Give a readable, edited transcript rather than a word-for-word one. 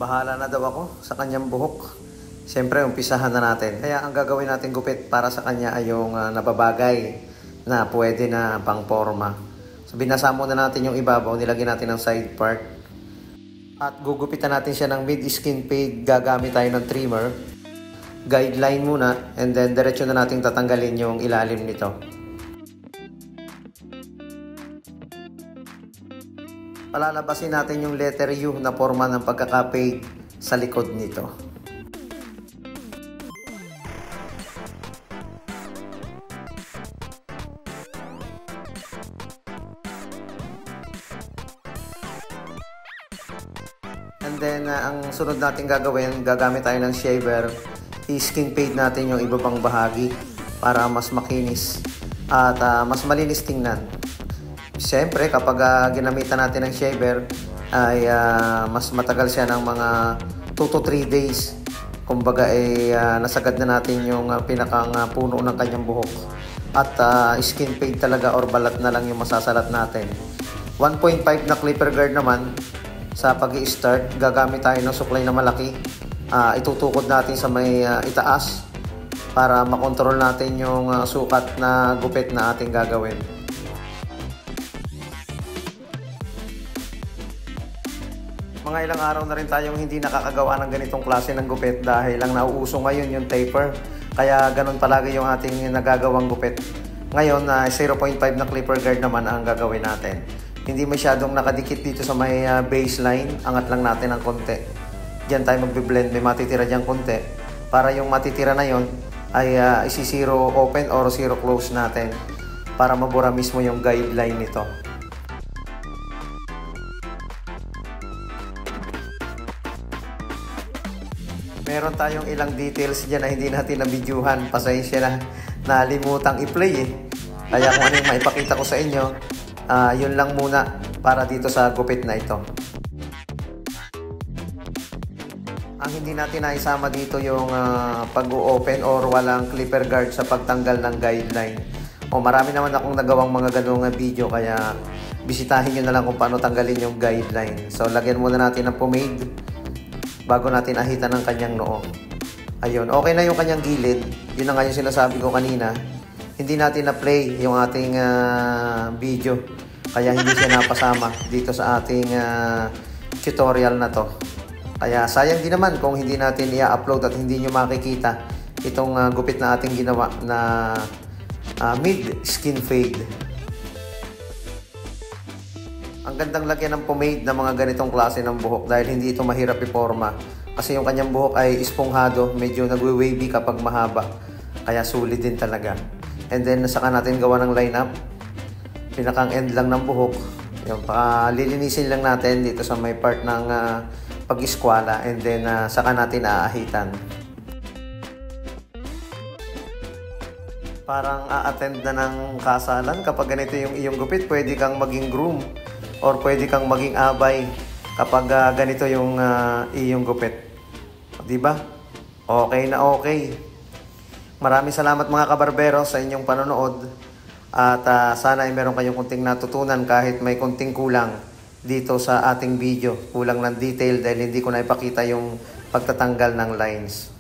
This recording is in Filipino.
Bahala na daw ako sa kanyang buhok. Siyempre, umpisahan na natin. Kaya ang gagawin natin gupit para sa kanya ay yung nababagay na pwede na pang forma. So, binasa muna natin yung ibabaw, nilagyan natin ng side part. At gugupitan natin siya ng mid-skin fade. Gagamit tayo ng trimmer. Guideline muna, and then diretso na natin tatanggalin yung ilalim nito. Palalabasin natin yung letter U na forma ng pagkaka-fade sa likod nito. And then, ang sunod natin gagawin, gagamit tayo ng shaver. I-skin fade natin yung ibabang bahagi para mas makinis at mas malinis tingnan. Siyempre, kapag ginamitan natin ng shaver, ay mas matagal siya ng mga 2 to 3 days. Kumbaga, nasagad na natin yung pinakang puno ng kanyang buhok. At skin fade talaga or balat na lang yung masasalat natin. 1.5 na clipper guard naman. Sa pag-i-start, gagamit tayo ng suklay na malaki. Itutukod natin sa may itaas para makontrol natin yung sukat na gupit na ating gagawin. Mga ilang araw na rin tayong hindi nakakagawa ng ganitong klase ng gupit dahil lang nauuso ngayon yung taper. Kaya ganun palagi yung ating nagagawang gupit. Ngayon, 0.5 na clipper guard naman ang gagawin natin. Hindi masyadong nakadikit dito sa may baseline. Angat lang natin ng konti. Diyan tayo magbe-blend. May matitira dyan konti. Para yung matitira na yon ay isi-zero open or zero close natin. Para mabura mismo yung guideline nito. Meron tayong ilang details dyan na hindi natin nabidyuhan. Pasensya na. Nalimutang i-play eh. Kaya kung ano yung maipakita ko sa inyo, yun lang muna para dito sa gupit na ito. Ang hindi natin naisama dito yung pag-open or walang clipper guard sa pagtanggal ng guideline. Marami naman akong nagawang mga ganung video kaya bisitahin nyo na lang kung paano tanggalin yung guideline. So lagyan muna natin ng pomade bago natin ahitan ng kanyang noo. Ayun, okay na yung kanyang gilid. Yun na nga yung sinasabi ko kanina. Hindi natin na-play yung ating video. Kaya hindi siya napasama dito sa ating tutorial na to. Kaya sayang din naman kung hindi natin i-upload at hindi nyo makikita itong gupit na ating ginawa na mid-skin fade. Ang gandang lagyan ng pomade na mga ganitong klase ng buhok dahil hindi ito mahirap i-forma. Kasi yung kanyang buhok ay esponghado, medyo nagwe-wavy kapag mahaba. Kaya sulit din talaga. And then, saka natin gawa ng line-up. Pinakang end lang ng buhok. Yung lilinisin lang natin dito sa may part ng pag-iskwala. And then, saka natin aahitan. Parang a-attend na ng kasalan. Kapag ganito yung iyong gupit, pwede kang maging groom. Or pwede kang maging abay. Kapag ganito yung iyong gupit. Diba? Okay na okay. Maraming salamat mga kabarbero sa inyong panonood at sana ay meron kayong kunting natutunan kahit may kunting kulang dito sa ating video. Kulang ng detail dahil hindi ko na ipakita yung pagtatanggal ng lines.